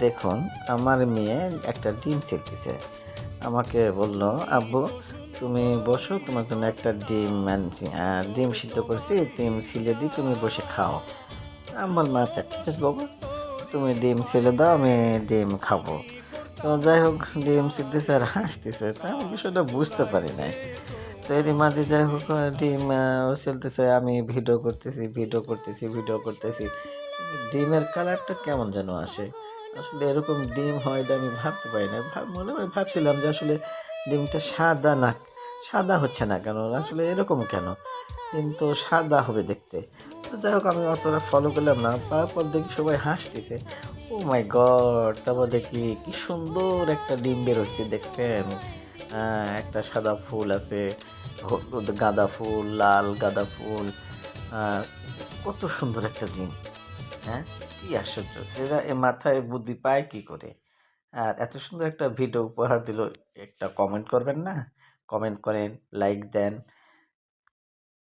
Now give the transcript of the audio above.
দেখুন, আমার মেয়ে একটা ডিম ছেড়তেছে। আমাকে বলল, "আব্বু তুমি বসো, তোমার জন্য একটা ডিম আনছি। ডিম সিদ্ধ করছি, ডিম ছিলে দিই, তুমি বসে খাও।" আমি বললাম, "আচ্ছা ঠিক আছে বাবা, তুমি ডিম ছিলে দাও, আমি ডিম খাবো।" তো যাই হোক ডিম ছিলতেছে আর হাসতেছে। তো আমি বিষয়টা বুঝতে পারি নাই। তো এরই মাঝে যাই হোক ডিম ও ছেলতেছে, আমি ভিডিও করতেছি। কিন্তু ডিমের কালারটা কেমন যেন আসে। আসলে এরকম ডিম হয় এটা আমি ভাবতে পারি না। মনে মনে ভাবছিলাম যে আসলে ডিমটা সাদা হচ্ছে না কেন? আসলে এরকম কেন? কিন্তু সাদা হবে দেখতে। তো যাই হোক আমি অতটা ফলো করলাম না। তারপর দেখি সবাই হাসতেছে। ওহ মাই গড! তারপর দেখি কি সুন্দর একটা ডিম বের হইছে দেখছেন? আ একটা সাদা ফুল আছে, হলুদ গাঁদা ফুল, লাল গাঁদা ফুল। আ কত সুন্দর একটা ডিম, হ্যাঁ? কি আশ্চর্য! এরা এ মাথায় বুদ্ধি পায় কি করে? আর এত সুন্দর একটা ভিডিও উপহার দিল, একটা কমেন্ট করবেন না? কমেন্ট করেন, লাইক দেন।